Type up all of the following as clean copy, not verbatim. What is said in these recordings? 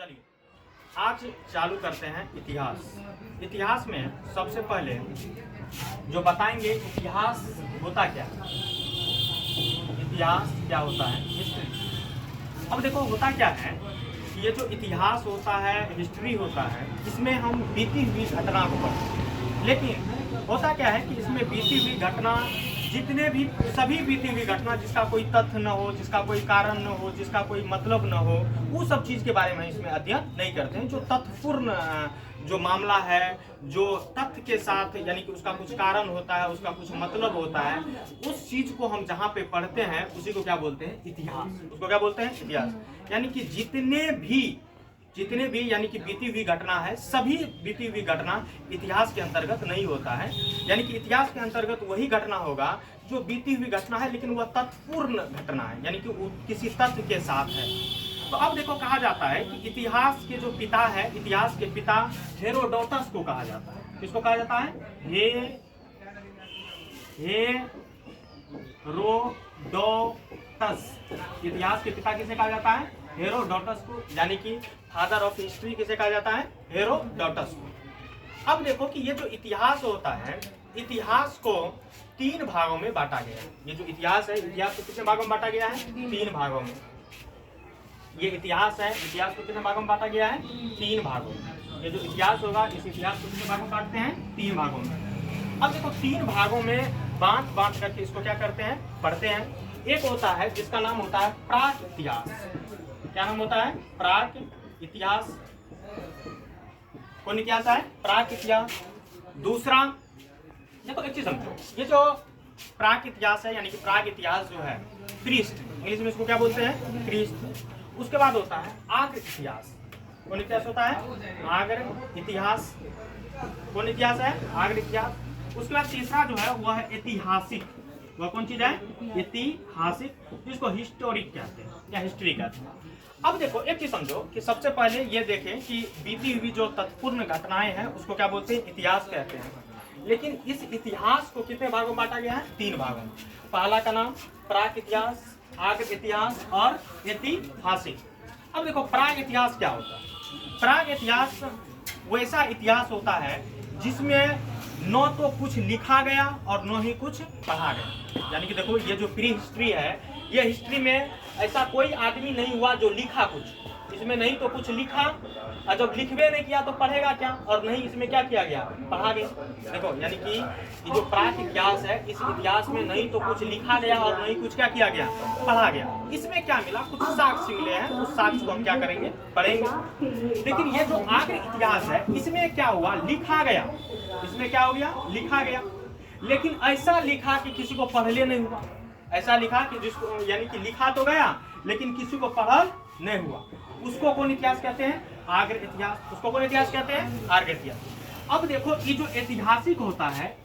चलिए आज चालू करते हैं इतिहास। इतिहास में सबसे पहले जो बताएंगे इतिहास होता क्या है। इतिहास क्या होता है, हिस्ट्री। अब देखो होता क्या है कि ये जो इतिहास होता है, हिस्ट्री होता है, इसमें हम बीती हुई घटना को पढ़ते हैं। लेकिन होता क्या है कि इसमें बीती हुई घटना जितने भी सभी बीती हुई घटना जिसका कोई तथ्य न हो, जिसका कोई कारण न हो, जिसका कोई मतलब न हो, वो सब चीज़ के बारे में इसमें अध्ययन नहीं करते हैं। जो तथ्यपूर्ण जो मामला है, जो तथ्य के साथ यानी कि उसका कुछ कारण होता है, उसका कुछ मतलब होता है, उस चीज़ को हम जहाँ पे पढ़ते हैं उसी को क्या बोलते हैं, इतिहास। उसको क्या बोलते हैं, इतिहास। यानी कि जितने भी यानी कि बीती हुई घटना है, सभी बीती हुई घटना इतिहास के अंतर्गत नहीं होता है। यानी कि इतिहास के अंतर्गत वही घटना होगा जो बीती हुई घटना है, लेकिन वह तथ्यपूर्ण घटना है, यानी कि वो किसी तथ्य के साथ है। तो अब देखो कहा जाता है कि इतिहास के जो पिता है, इतिहास के पिता हेरोडोटस को कहा जाता है। किसको कहा जाता है, हेरोडोटस। इतिहास के पिता किसे कहा जाता है, हेरोडोटस को। यानी कि फादर ऑफ हिस्ट्री किसे कहा जाता है, हेरोडोटस को। अब देखो कि ये जो इतिहास होता है, इतिहास को 3 भागों में बांटा गया है। ये जो इतिहास है, इतिहास को कितने भागों में बांटा गया है, 3 भागों में। ये इतिहास है, इतिहास को कितने भागों में बांटा गया है, 3 भागों में। ये जो इतिहास होगा, इस इतिहास को कितने भागों में बांटते हैं, 3 भागों में। अब देखो 3 भागों में बांट करके इसको क्या करते हैं, पढ़ते हैं। एक होता है जिसका नाम होता है प्राक इतिहास। क्या नाम होता है, प्राक इतिहास। कौन इतिहास है, प्राक इतिहास। दूसरा देखो एक चीज समझो, ये जो प्राक इतिहास है यानी कि प्राक इतिहास जो है, क्रिस्ट, इंग्लिश में इसको क्या बोलते हैं, क्रिस्ट। उसके बाद होता है आग्र इतिहास। कौन इतिहास होता है, आग्र इतिहास। कौन इतिहास है, आग्र इतिहास। उसके बाद तीसरा जो है वह है ऐतिहासिक। वह कौन चीज है, ऐतिहासिक, जिसको हिस्टोरिक कहते हैं या हिस्ट्री कहते हैं। अब देखो एक चीज समझो कि सबसे पहले ये देखें कि बीती हुई जो तथ्यपूर्ण घटनाएं हैं उसको क्या बोलते हैं, इतिहास कहते हैं। लेकिन इस इतिहास को कितने भागों में बांटा गया है, 3 भागों में। पहला का नाम प्राक इतिहास, आग्र इतिहास और ऐतिहासिक। अब देखो प्राक इतिहास क्या होता है। प्राक इतिहास वैसा इतिहास होता है जिसमें न तो कुछ लिखा गया और न ही कुछ पढ़ा गया। यानी कि देखो ये जो प्री हिस्ट्री है, ये हिस्ट्री में ऐसा कोई आदमी नहीं हुआ जो लिखा कुछ, इसमें नहीं तो कुछ लिखा, और जब लिखवे नहीं किया तो पढ़ेगा क्या, और नहीं इसमें क्या किया गया, पढ़ा गया। देखो यानी कि ये जो प्राक इतिहास है, इस इतिहास में नहीं तो कुछ लिखा गया और नहीं कुछ क्या किया गया, पढ़ा गया। इसमें क्या मिला, कुछ साक्ष्य मिले हैं, उस साक्ष्य को हम क्या करेंगे, पढ़ेंगे। लेकिन ये जो आग्र इतिहास है, इसमें क्या हुआ, लिखा गया। इसमें क्या हो गया, लिखा गया, लेकिन ऐसा लिखा कि किसी को पढ़ले नहीं हुआ। ऐसा लिखा कि जिसको यानी कि लिखा तो गया लेकिन किसी को पढ़ल नहीं हुआ। उसको कौन इतिहास कहते हैं, आग्र इतिहास। उसको कौन इतिहास कहते हैं, आग्र इतिहास। अब देखो ये जो ऐतिहासिक होता है,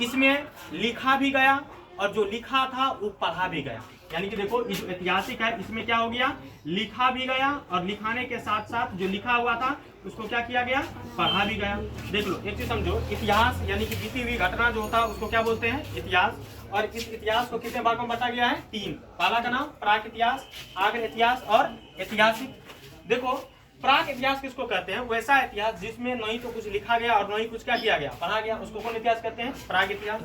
इसमें लिखा भी गया और जो लिखा था वो पढ़ा भी गया। यानी कि देखो ये जो ऐतिहासिक है, इसमें क्या हो गया, लिखा भी गया और लिखाने के साथ साथ जो लिखा हुआ था उसको क्या किया गया, पढ़ा भी गया। देख लो एक चीज समझो, इतिहास यानी कि बीती हुई घटना जो होता है उसको क्या बोलते हैं, इतिहास। और इस इतिहास को कितने भागों में बांटा गया है, 3। पहला का नाम प्राक इतिहास, आग्र इतिहास और ऐतिहासिक। देखो प्राक इतिहास किसको कहते हैं, वैसा इतिहास जिसमें नहीं तो कुछ लिखा गया और नहीं कुछ क्या किया गया, पढ़ा गया, उसको कौन इतिहास कहते हैं, प्राक इतिहास।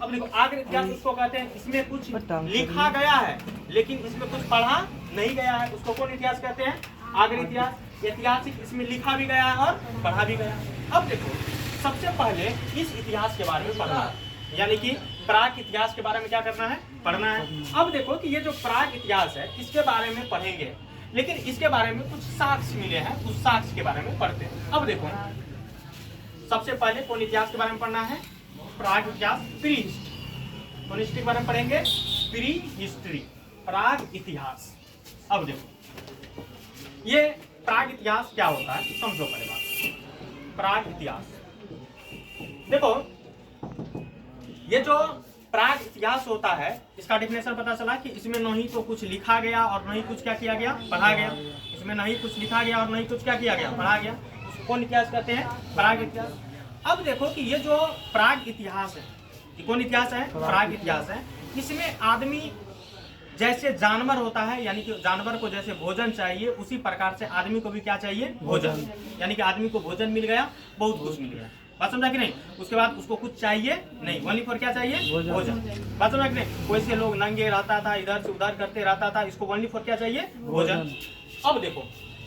अब देखो आग्र इतिहास उसको कहते हैं इसमें कुछ लिखा गया है लेकिन इसमें कुछ पढ़ा नहीं गया है, उसको कौन इतिहास कहते हैं, आग्र इतिहास। ऐतिहासिक इसमें लिखा भी गया है और पढ़ा भी गया। अब देखो सबसे पहले इस इतिहास के बारे में पढ़ना है, यानी कि प्राक इतिहास के बारे में क्या करना है, पढ़ना है। अब देखो कि ये जो प्राक इतिहास है इसके बारे में पढ़ेंगे, लेकिन इसके बारे में कुछ साक्ष्य मिले हैं, उस साक्ष्य के बारे में पढ़ते हैं। अब देखो सबसे पहले कौन इतिहास के बारे में पढ़ना है, प्राक इतिहास, प्री हिस्ट्री। कौन हिस्ट्री के बारे में पढ़ेंगे, प्री हिस्ट्री, प्राक इतिहास। अब देखो ये प्राक इतिहास क्या होता है, समझो पहले बात। प्राक इतिहास देखो, ये जो प्राक इतिहास होता है इसका डेफिनेशन पता चला कि इसमें नहीं तो कुछ लिखा गया और नहीं कुछ क्या किया गया, पढ़ा गया। इसमें नहीं कुछ लिखा गया और नहीं कुछ क्या किया गया, पढ़ा गया। उसको कौन इतिहास कहते हैं, प्राक इतिहास। अब देखो कि ये जो प्राक इतिहास है, ये कौन इतिहास है, प्राक इतिहास है। इसमें आदमी जैसे जानवर होता है, यानी कि जानवर को जैसे भोजन चाहिए, उसी प्रकार से आदमी को भी क्या चाहिए, भोजन। यानी कि आदमी को भोजन मिल गया, बहुत कुछ मिल गया, बात समझा कि नहीं। उसके बाद उसको कुछ चाहिए नहीं, ओनली फॉर क्या चाहिए, भोजन। बात समझा कि नहीं। वैसे लोग नंगे रहता था, इधर से उधर करते रहता था, इसको ओनली फॉर क्या चाहिए, भोजन। अब देखो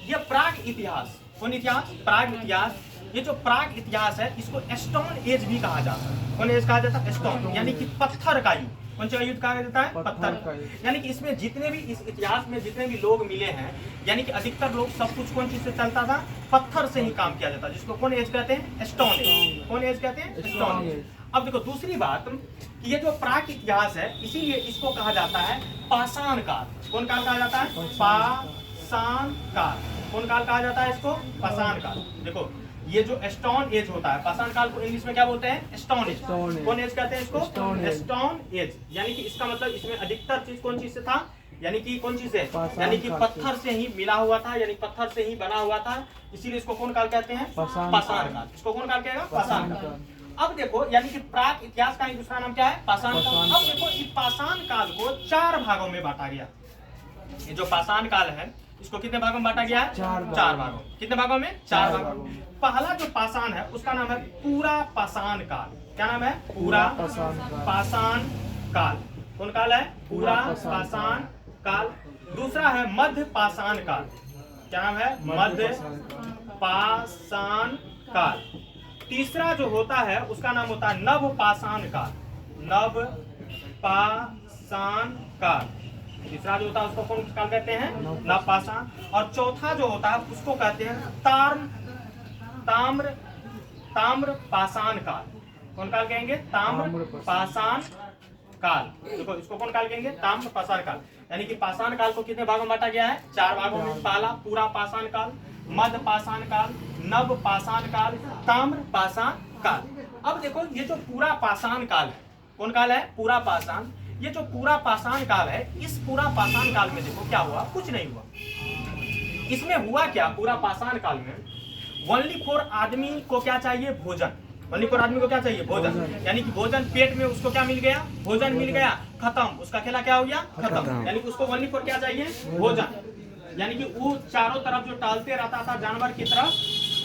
ये प्राग इतिहास, कौन इतिहास, प्राग इतिहास। ये जो प्राग इतिहास है इसको स्टोन एज भी कहा जाता है। कौन एज कहा जाता है, स्टोन, यानी कि पत्थर का युग। कौन सा युद्ध कहा जाता है, पत्थर। यानी कि इसमें जितने भी इस इतिहास में जितने भी लोग मिले हैं, यानी कि अधिकतर लोग सब कुछ कौन चीज से चलता था, पत्थर से ही काम किया जाता है, जिसको कौन एज कहते हैं, स्टोन एज। कौन एज कहते हैं, स्टोन एज। अब देखो दूसरी बात कि ये जो प्राग इतिहास है, इसीलिए इसको कहा जाता है पाषाण काल। कौन काल कहा जाता है, पाषाण काल। कौन काल कहा जाता है इसको, पाषाण काल। देखो ये जो स्टोन एज होता है, पाषाण काल को इंग्लिश में क्या बोलते हैं, स्टोन एज। कौन एज कहते हैं इसको, स्टोन एज। यानी कि इसका मतलब इसमें अधिकतर चीज कौन चीज से था, यानी कि कौन चीज से, यानी कि पत्थर से ही मिला हुआ था, यानी पत्थर से ही बना हुआ था, इसीलिए इसको कौन काल कहते हैं, पाषाण काल। इसको कौन काल कहेगा, पाषाण काल। अब देखो यानी कि प्राग इतिहास का दूसरा नाम क्या है, पाषाण काल। अब देखो इस पाषाण काल को 4 भागों में बांटा गया। ये जो पाषाण काल है इसको कितने भागों में बांटा गया है, 4 भागों। कितने भागों में, 4 भागों। पहला जो पाषाण है उसका नाम है पूरा पाषाण काल। क्या नाम है, पूरा पाषाण काल। कौन काल है, पूरा पाषाण काल। दूसरा है मध्य पाषाण काल। क्या नाम है, मध्य पाषाण काल। तीसरा जो होता है उसका नाम होता है नव पाषाण काल। नव पाषाण काल तीसरा जो होता है उसको कौन काल कहते हैं, नव पाषाण। और चौथा जो होता है उसको कहते हैं ताम्र पाषाण काल। कौन काल कहेंगे, ताम्र पाषाण काल। देखो इसको कौन काल कहेंगे, ताम्र पाषाण काल। यानी कि पाषाण काल को कितने भागों में बांटा गया है, 4 भागों में। पहला पूरा पाषाण काल, मध्य पाषाण काल, नव पाषाण काल, ताम्र पाषाण काल। अब देखो ये जो पूरा पाषाण काल है, कौन काल है, पूरा पाषाण। ये जो पूरा पाषाण काल है, इस पूरा पाषाण काल में देखो क्या हुआ, कुछ नहीं हुआ। इसमें हुआ क्या, पूरा पाषाण काल में ओनली फॉर आदमी को क्या चाहिए, भोजन। ओनली फॉर आदमी को क्या चाहिए, भोजन। यानी कि भोजन, पेट में उसको क्या मिल गया, भोजन मिल गया, खत्म। उसका खेला क्या हो गया, खत्म। यानी कि उसको ओनली फॉर क्या चाहिए, भोजन। यानी कि वो चारों तरफ जो टहलते रहता था जानवर की तरफ,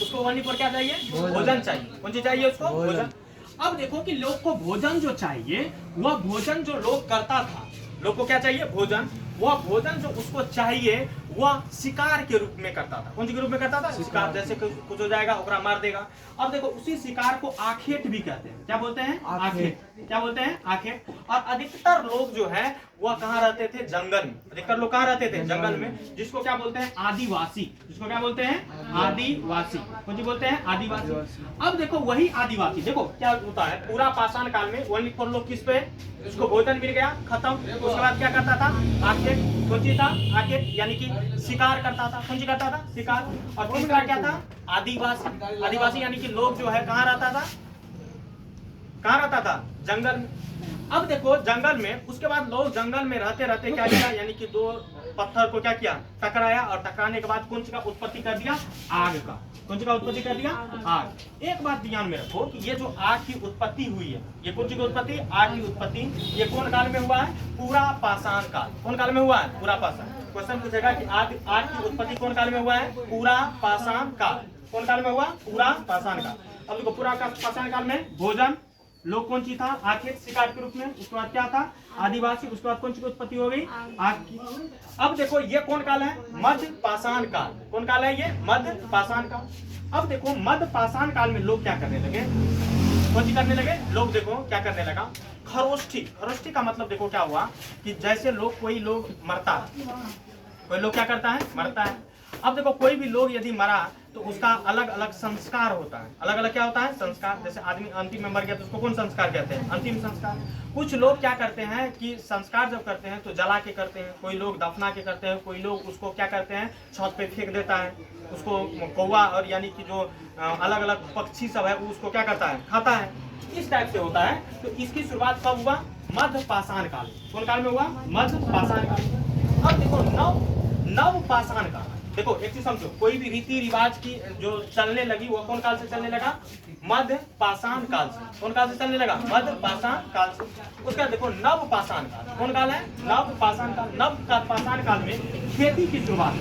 उसको ओनली फॉर क्या चाहिए, भोजन चाहिए। कौन सी चाहिए उसको, भोजन। अब देखो कि लोग को भोजन जो चाहिए, वह भोजन जो लोग करता था, लोग को क्या चाहिए, भोजन। वह भोजन जो उसको चाहिए वह शिकार के रूप में करता था। कौन सी के रूप में करता था, शिकार। जैसे कुछ हो जाएगा ओकरा मार देगा। अब देखो उसी शिकार को आखेट भी कहते हैं। क्या बोलते हैं, आखेट। क्या बोलते हैं, आखेट। और अधिकतर लोग जो है वह कहाँ रहते थे, जंगल में। अधिकतर लोग कहाँ रहते थे, जंगल में, जिसको क्या बोलते हैं, आदिवासी। जिसको क्या बोलते हैं, आदिवासी। कौन सी बोलते हैं, आदिवासी। अब देखो वही आदिवासी, देखो क्या होता है, पूरा पाषाण काल में ओनली फॉर लोग किस पे, उसको भोजन मिल गया, खत्म। उसके बाद क्या करता था, आखेट। कौन सी था, आखेट, यानी कि शिकार करता था। कौन सी करता था, शिकार। और तीसरा क्या था, आदिवासी। आदिवासी यानी कि लोग जो है कहाँ रहता था, कहाँ रहता था, जंगल में। अब देखो जंगल में, उसके बाद लोग जंगल में रहते रहते क्या किया, यानी कि 2 पत्थर को क्या किया, टकराया। और टकराने के बाद कौन सी का उत्पत्ति कर दिया, आग का। कौन सी का उत्पत्ति कर दिया, आग। एक बात ध्यान में रखो कि ये जो आग की उत्पत्ति हुई है, ये कौन सी की उत्पत्ति, आग की उत्पत्ति, ये कौन काल में हुआ है, पूरा पाषाण काल। कौन काल में हुआ है, पूरा पाषाण। क्वेश्चन पूछेगा कि आग की उत्पत्ति कौन काल में हुआ है, पूरा पाषाण काल। कौन काल में हुआ, पूरा पाषाण काल। अब देखो पूरा पाषाण काल में भोजन, लोग कौन सी था, आखेट, शिकार के रूप में। उसके बाद क्या था, आदिवासी। उसके बाद कौन सी की उत्पत्ति हो गई, आग की। अब देखो ये कौन काल है, मध्य पाषाण काल। कौन काल है ये, मध्य पाषाण काल। अब देखो मध्य पाषाण काल में लोग क्या करने लगे, कौन सी करने लगे, लोग देखो क्या करने लगा, खरोष्ठी। खरोष्ठी का मतलब देखो क्या हुआ कि जैसे लोग, कोई लोग मरता है, कोई लोग क्या करता है, मरता है। अब देखो कोई भी लोग यदि मरा तो उसका अलग अलग संस्कार होता है। अलग अलग क्या होता है, संस्कार। जैसे आदमी अंतिम में मर गया तो उसको कौन संस्कार कहते हैं, अंतिम संस्कार। कुछ लोग क्या करते हैं कि संस्कार जब करते हैं तो जला के करते हैं, कोई लोग दफना के करते हैं, कोई लोग उसको क्या करते हैं, छत पे फेंक देता है उसको, कौवा और यानी कि जो अलग अलग पक्षी सब है उसको क्या करता है, खाता है। इस टाइप से होता है। तो इसकी शुरुआत कब हुआ, मध्य पाषाण काल। कौन काल में हुआ, मध्य पाषाण काल। अब देखो नव पाषाण काल। देखो एक चीज समझो, कोई भी रीति रिवाज की जो चलने लगी वो कौन काल से चलने लगा? मध्य पाषाण काल से। कौन काल से चलने लगा? मध्य पाषाण काल से। उसका देखो नव पाषाण काल। कौन काल है? नव पाषाण काल। नव पाषाण काल में खेती की शुरुआत,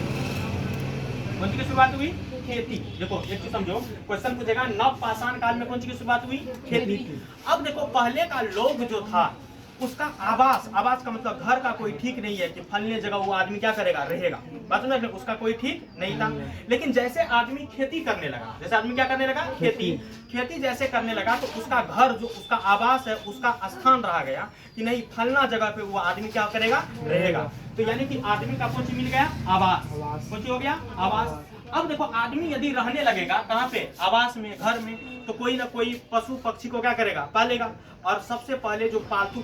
कौन सी की शुरुआत हुई? खेती। देखो एक चीज समझो, क्वेश्चन पूछेगा नव पाषाण काल में कौन सी की शुरुआत हुई? खेती। अब देखो पहले का लोग जो था उसका आवास, आवास का मतलब घर का कोई ठीक नहीं है कि फलने जगह वो आदमी क्या करेगा? रहेगा। बात समझ रहे? उसका कोई ठीक नहीं था। लेकिन जैसे आदमी खेती करने लगा, जैसे आदमी क्या करने लगा? खेती। खेती जैसे करने लगा तो उसका घर जो उसका आवास है, उसका स्थान रहा गया कि नहीं फलना जगह पे वो आदमी क्या करेगा? रहेगा। तो यानी कि आदमी का कौन सी मिल गया? आवास। कौन सी हो गया? आवास। अब देखो आदमी यदि रहने लगेगा कहाँ पे? आवास में, घर में, तो कोई ना कोई पशु पक्षी को क्या करेगा? पालेगा। और सबसे पहले जो पालतू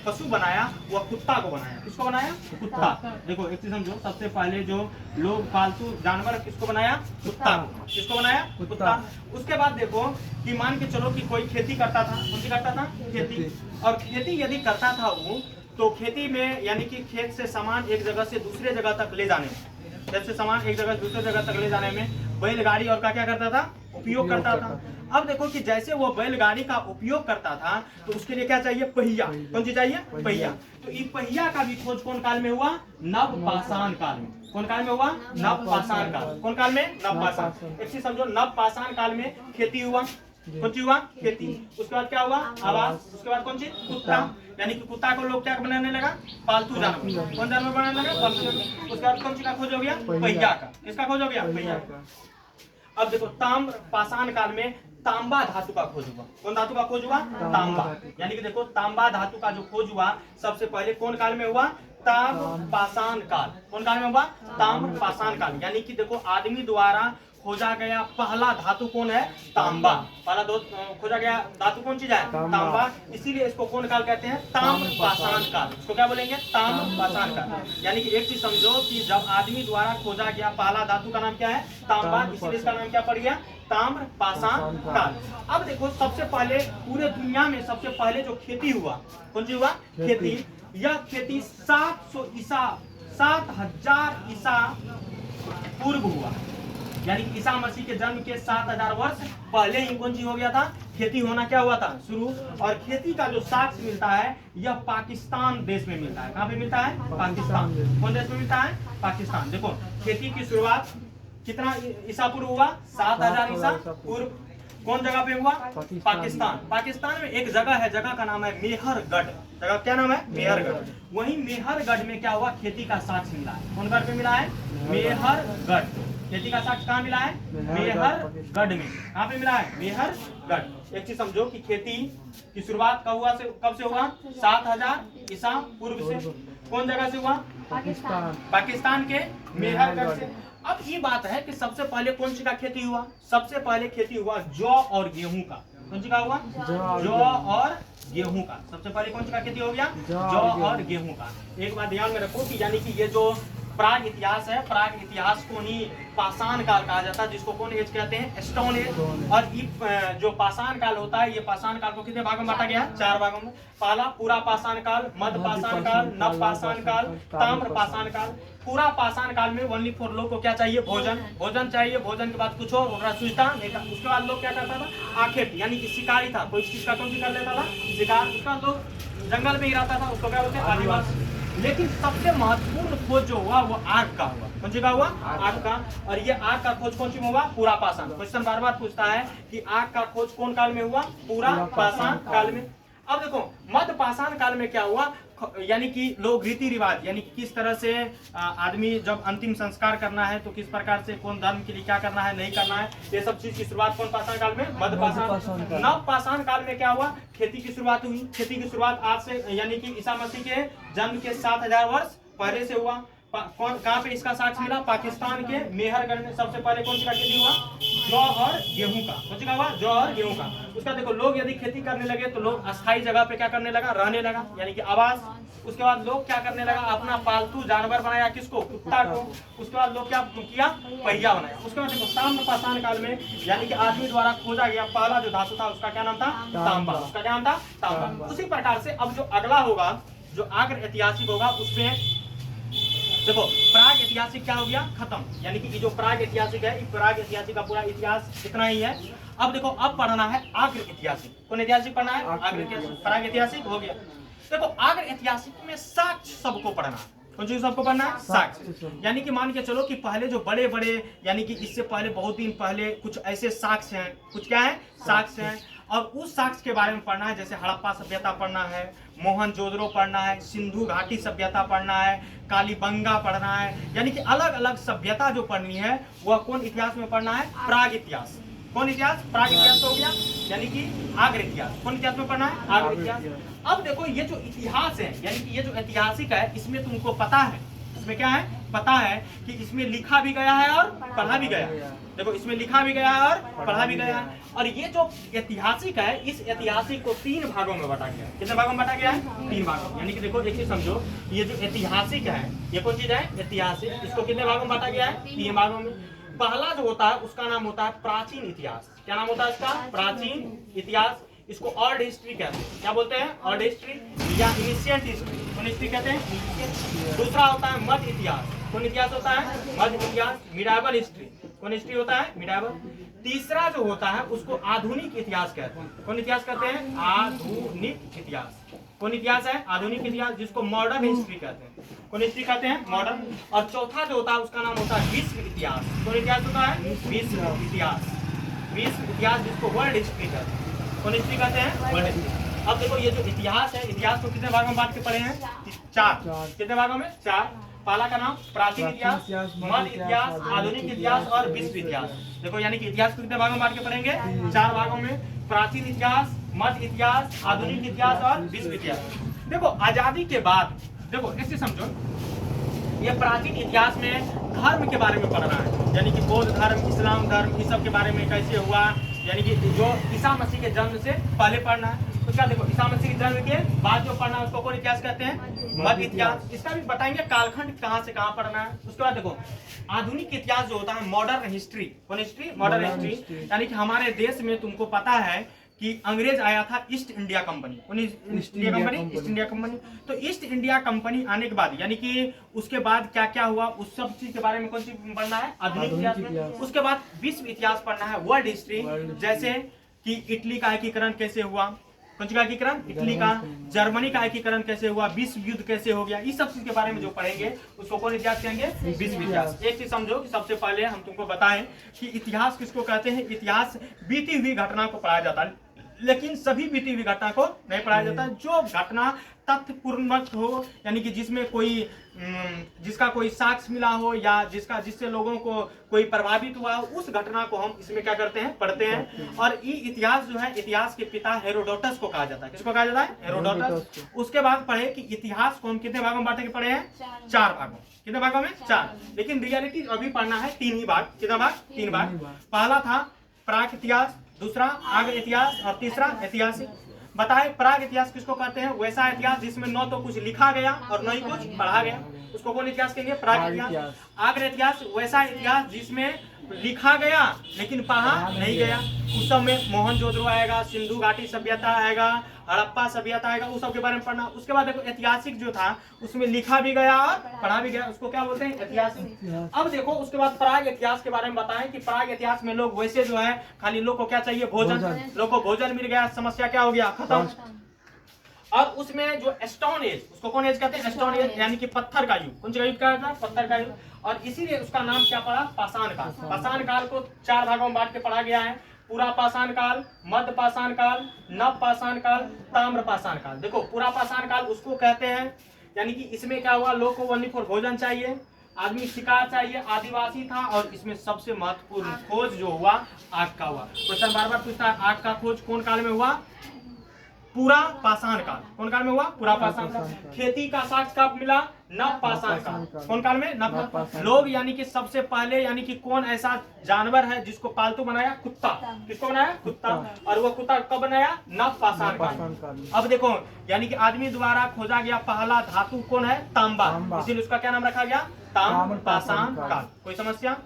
पशु बनाया वो कुत्ता को बनाया। किसको बनाया? कुत्ता। देखो एक चीज समझो, सबसे पहले जो लोग पालतू जानवर किसको बनाया? कुत्ता। किसको बनाया? कुत्ता। उसके बाद देखो कि मान के चलो कि कोई खेती करता था। कौन सी करता था? खेती। और खेती यदि करता था वो, तो खेती में यानी कि खेत से सामान एक जगह से दूसरे जगह तक ले जाने में, जैसे सामान एक जगह से दूसरे जगह तक ले जाने में बैलगाड़ी और का क्या करता था? उपयोग करता था। अब देखो कि जैसे वो बैलगाड़ी का उपयोग करता था तो उसके लिए क्या चाहिए? पहिया। कौन सी चाहिए? पहिया। तो इस पहिया का भी खोज कौन काल में हुआ? नव पाषाण काल में। कौन काल में हुआ? नव पाषाण काल। कौन काल में? नव पाषाण। एक चीज समझो, नव पाषाण काल में खेती हुआ। कौन सी हुआ? खेती। उसके बाद क्या हुआ? आवास। उसके बाद कौन सी? कुत्ता। यानी कि कुत्ता को लोग क्या बनाने लगा? पालतू जानवर। कौन जानवर बनाने लगा? पालतू जानवर। उसके बाद कौन सी का खोज हो गया? पहिया का। किसका खोज हो गया? पहिया का। अब देखो ताम्र पाषाण काल में तांबा धातु का खोज हुआ। कौन धातु का खोज हुआ? तांबा। यानी कि देखो तांबा धातु का जो खोज हुआ सबसे पहले कौन काल में हुआ? ताम्र पाषाण काल। कौन काल में हुआ? ताम्र पाषाण काल। यानी कि देखो आदमी द्वारा खोजा गया पहला धातु कौन है? तांबा। पहला खोजा गया धातु कौन चीज है? तांबा। इसीलिए इसको कौन काल कहते हैं? ताम्र पाषाण काल। इसको क्या बोलेंगे? ताम्र पाषाण काल। यानी कि एक चीज समझो कि जब आदमी द्वारा खोजा गया पहला धातु का नाम क्या है? तांबा। इसीलिए इसका नाम क्या पड़ गया? ताम्र पाषाण काल। अब देखो सबसे पहले पूरे दुनिया में सबसे पहले जो खेती हुआ, कौन सी हुआ? खेती। यह खेती 700 ईसा 7000 ईसा पूर्व हुआ। यानी ईसा मसीह के जन्म के 7000 वर्ष पहले ही कौन सी हो गया था? खेती होना क्या हुआ था? शुरू। और खेती का जो साक्ष्य मिलता है यह पाकिस्तान देश में मिलता है। कहाँ पे मिलता है? पाकिस्तान। कौन देश में मिलता है? पाकिस्तान। देखो खेती की शुरुआत कितना ईसा पूर्व हुआ? 7000 ईसा पूर्व। कौन जगह पे हुआ? पाकिस्तान। पाकिस्तान में एक जगह है, जगह का नाम है मेहरगढ़। जगह क्या नाम है? मेहरगढ़। वहीं मेहरगढ़ में क्या हुआ? खेती का साक्ष्य मिला है। कौन गढ़ पे मिला है? मेहरगढ़। खेती का साक्ष्य कहाँ मिला है? मेहरगढ़ में। कहाँ पे मिला है? मेहरगढ़। एक चीज समझो कि खेती की शुरुआत कब से हुआ? 7000 ईसा पूर्व से। कौन जगह से हुआ? पाकिस्तान। पाकिस्तान के मेहरगढ़ से। अब ये बात है कि सबसे पहले कौन सी का खेती हुआ? सबसे पहले खेती हुआ जौ और गेहूं का। कौन सी का हुआ? जौ और गेहूं का। सबसे पहले कौन सी का खेती हो गया? जौ और गेहूं का। एक बात ध्यान में रखो कि यानी कि ये जो प्राग इतिहास है, प्राग इतिहास को ही पाषाण काल कहा जाता है, जिसको कौन एज कहते हैं? Stone age. और ये जो पाषाण काल होता है, ये पाषाण काल को कितने भागों में बांटा गया है? 4 भागों में। पहला पूरा पाषाण काल, मध्य पाषाण काल, नव पाषाण काल, ताम्र पाषाण काल। पूरा पाषाण काल में ओनली फॉर लोग को क्या चाहिए? भोजन। भोजन चाहिए। भोजन के बाद कुछ और सूझता नहीं था। उसके बाद लोग क्या करता था? आखेट यानी कि शिकारी था, कोई चीज का कौन सी कर लेता था? शिकार। उसके बाद लोग जंगल में ही रहता था, उसको क्या बोलते हैं? आदिवासी। लेकिन सबसे महत्वपूर्ण खोज जो हुआ वो आग का हुआ। कौन सी का हुआ? आग का। और ये आग का खोज कौन सी में हुआ? पूरा पाषाण। क्वेश्चन बार बार पूछता है कि आग का खोज कौन काल में हुआ? पूरा पाषाण काल में। अब देखो मध्य पाषाण काल में क्या हुआ? यानी कि लोग रीति रिवाज, यानी किस तरह से आदमी जब अंतिम संस्कार करना है तो किस प्रकार से कौन धर्म के लिए क्या करना है, नहीं करना है, ये सब चीज की शुरुआत कौन पाषाण काल में? मध्य पाषाण। नव पाषाण काल में क्या हुआ? खेती की शुरुआत हुई। खेती की शुरुआत आज से यानी कि ईसा मसीह के जन्म के 7000 वर्ष पहले से हुआ। कहाँ पे इसका साक्ष्य मिला? पाकिस्तान के मेहरगढ़ में। सबसे पहले कौन सी का खेती हुआ? जौ और गेहूं का। कौन सी का हुआ? जौ और गेहूं का। उसका देखो लोग यदि खेती करने लगे तो लोग अस्थायी जगह पे क्या करने लगा? रहने लगा, यानी कि आवास। उसके बाद लोग क्या करने लगा? अपना पालतू जानवर बनाया। किसको? कुत्ता को। उसके बाद लोग क्या किया? पहिया बनाया। उसके बाद देखो ताम्र पाषाण काल में यानी कि आदमी द्वारा खोजा गया पहला जो धातु था उसका क्या नाम था? तांबा। उसका क्या नाम था? तांबा। उसी प्रकार से अब जो अगला होगा, जो आग्र ऐतिहासिक होगा, उसमें देखो प्राग ऐतिहासिक क्या हो गया, खत्म। यानी कि ये जो प्राग ऐतिहासिक है, प्राग ऐतिहासिक का पूरा इतिहास इतना ही है। अब देखो अब पढ़ना है आग्र ऐतिहासिक। कौन ऐतिहासिक पढ़ना है, आग्र ऐतिहासिक। प्राग ऐतिहासिक हो गया। देखो आग्र ऐतिहासिक में साक्ष्य सबको पढ़ना है। कौन चीज सबको पढ़ना है, साक्ष्य। यानी कि मान के चलो कि पहले जो बड़े बड़े, यानी कि इससे पहले बहुत दिन पहले कुछ ऐसे साक्ष्य हैं, कुछ क्या है, साक्ष्य हैं, और उस साक्ष्य के बारे में पढ़ना है। जैसे हड़प्पा सभ्यता पढ़ना है, मोहनजोदड़ो पढ़ना है, सिंधु घाटी सभ्यता पढ़ना है, कालीबंगा पढ़ना है। यानी कि अलग अलग सभ्यता जो पढ़नी है वह कौन इतिहास में पढ़ना है, प्राग इतिहास। कौन इतिहास, प्राग इतिहास हो गया। यानी कि आग्र इतिहास, कौन इतिहास में पढ़ना है, आग्र इतिहास। अब देखो ये जो इतिहास है, यानी कि ये जो ऐतिहासिक है, इसमें तुमको पता है, इसमें क्या है, पता है कि इसमें लिखा भी गया है और पढ़ा भी गया है। देखो इसमें लिखा भी गया है और पढ़ा भी गया है। और ये जो ऐतिहासिक है, इस ऐतिहासिक को 3 भागों में बांटा गया है। कितने भागों में बांटा गया है, 3 भागों में। यानी कि देखो एक चीज समझो, ये जो ऐतिहासिक है, ये कौन चीज है, ऐतिहासिक, इसको कितने भागों में बांटा गया है, 3 भागों में। पहला जो होता है उसका नाम होता है प्राचीन इतिहास। क्या नाम होता है इसका, प्राचीन इतिहास। इसको ओल्ड हिस्ट्री कहते हैं। क्या बोलते हैं, ओल्ड हिस्ट्री या एंशिएंट हिस्ट्री। कौन हिस्ट्री कहते हैं। दूसरा होता है मध्य इतिहास। कौन इतिहास होता है, मध्य इतिहास, मिडाइवल हिस्ट्री। कौन हिस्ट्री होता है, मिडाइवल। तीसरा जो होता है उसको आधुनिक इतिहास कहते हैं। कौन इतिहास कहते हैं, आधुनिक इतिहास। कौन इतिहास है, आधुनिक इतिहास, जिसको मॉडर्न हिस्ट्री कहते हैं। कौन हिस्ट्री कहते हैं, मॉडर्न। और चौथा जो होता है उसका नाम होता है विश्व इतिहास। कौन इतिहास होता है, विश्व इतिहास। विश्व इतिहास जिसको वर्ल्ड हिस्ट्री कहते हैं। कौन हिस्ट्री कहते हैं, वर्ल्ड हिस्ट्री। अब देखो ये जो इतिहास है, इतिहास को कितने भागों में बांट के पढ़े हैं, 4। कितने भागों में, 4। पहला का नाम प्राचीन इतिहास, मध्य इतिहास, आधुनिक इतिहास और विश्व इतिहास। देखो यानी कि इतिहास को कितने भागों में बांट के पढ़ेंगे, 4 भागों में। प्राचीन इतिहास, मध्य इतिहास, आधुनिक इतिहास और विश्व इतिहास। देखो आजादी के बाद, देखो ऐसे समझो, ये प्राचीन इतिहास में धर्म के बारे में पढ़ना है। यानी कि बौद्ध धर्म, इस्लाम धर्म, इस सब के बारे में कैसे हुआ, यानी कि जो ईसा मसीह के जन्म से पहले पढ़ना है। तो क्या देखो, ईसा मसीह के जन्म के बाद जो पढ़ना है उसको कौन इतिहास कहते हैं, मध्य इतिहास। इसका भी बताएंगे कालखंड कहाँ से कहाँ पढ़ना है। उसके बाद देखो आधुनिक इतिहास जो होता है, मॉडर्न हिस्ट्री। कौन हिस्ट्री, मॉडर्न हिस्ट्री। यानी कि हमारे देश में तुमको पता है कि अंग्रेज आया था, ईस्ट इंडिया कंपनी। कौन east India company, east India company. तो ईस्ट इंडिया कंपनी आने के बाद, यानी कि उसके बाद क्या क्या हुआ, उस सब चीज के बारे में कौन सी पढ़ना है, आधुनिक इतिहास में। उसके बाद विश्व इतिहास पढ़ना है, वर्ल्ड हिस्ट्री। जैसे कि इटली का एकीकरण कैसे हुआ, कौन सी का एकीकरण, इटली का। जर्मनी का एकीकरण कैसे हुआ, विश्व युद्ध कैसे हो गया, इस सब चीज के बारे में जो पढ़ेंगे उसको कौन इतिहास कहेंगे, विश्व इतिहास। एक चीज समझो कि सबसे पहले हम तुमको बताएं कि इतिहास किसको कहते हैं। इतिहास बीती हुई घटना को पढ़ाया जाता है, लेकिन सभी बीती हुई घटना को नहीं पढ़ाया जाता। जो घटना तथ्यपूर्ण हो, यानी कि जिसमें कोई जिसका कोई साक्ष्य मिला हो या जिससे लोगों को कोई प्रभावित हुआ हो, उस घटना को हम इसमें क्या करते हैं, पढ़ते हैं। और ये इतिहास जो है, इतिहास के पिता हेरोडोटस को कहा जाता है। किसको कहा जाता है, हेरोडोटस। उसके बाद पढ़े कि इतिहास को हम कितने भागों में बांट के पढ़े हैं, 4 भागों। कितने भागों में, 4। लेकिन रियलिटी अभी पढ़ना है 3 ही भाग। कितना भाग, 3 भाग। पहला था प्राग इतिहास, दूसरा आग्र इतिहास और तीसरा ऐतिहासिक। बताए प्राग इतिहास किसको कहते हैं, वैसा इतिहास जिसमें न तो कुछ लिखा गया और न ही कुछ पढ़ा गया, उसको कौन इतिहास कहेंगे, प्राग इतिहास। आग्र इतिहास वैसा इतिहास जिसमें लिखा गया लेकिन पढ़ा नहीं गया। उस सब में मोहनजोदड़ो आएगा, सिंधु घाटी सभ्यता आएगा, हड़प्पा सभ्यता आएगा, उस सब के बारे में पढ़ना। उसके बाद देखो ऐतिहासिक जो था उसमें लिखा भी गया और पढ़ा भी गया, उसको क्या बोलते हैं, ऐतिहासिक। अब देखो उसके बाद प्राग इतिहास के बारे में बताएं कि प्राग इतिहास में लोग वैसे जो है, खाली लोग को क्या चाहिए, भोजन। लोग को भोजन मिल गया, समस्या क्या हो गया, खत्म। और उसमें जो स्टोन एज, उसको कौन एज कहते हैं, स्टोन एज, यानी कि पत्थर का युग। कौन सा युग कहा जाता है, पत्थर का युग। और इसीलिए उसका नाम क्या पड़ा, पाषाण काल। पाषाण काल को 4 भागों में बांट के पढ़ा गया है। पूरा पाषाण काल, मध्य पाषाण काल, नव पाषाण काल, ताम्र पाषाण काल। देखो पूरा पाषाण काल उसको कहते हैं, यानी कि इसमें क्या हुआ, लोग को ओनली फॉर भोजन चाहिए, आदमी शिकार चाहिए, आदिवासी था। और इसमें सबसे महत्वपूर्ण खोज जो हुआ, आग का हुआ। क्वेश्चन बार बार पूछता है, आग का खोज कौन काल में हुआ, पूरा पाषाण काल। कौन काल में हुआ, पूरा पाषाण काल। खेती का साक्ष्य कब मिला, नव पाषाण काल। कौन काल में, नव। लोग यानी कि सबसे पहले, यानी कि कौन ऐसा जानवर है जिसको पालतू बनाया, कुत्ता। किसको बनाया, कुत्ता। और वो कुत्ता कब बनाया, नव पाषाण काल। अब देखो यानी कि आदमी द्वारा खोजा गया पहला धातु कौन है, तांबा। इसीलिए उसका क्या नाम रखा गया, ताम्र पाषाण काल। कोई समस्या।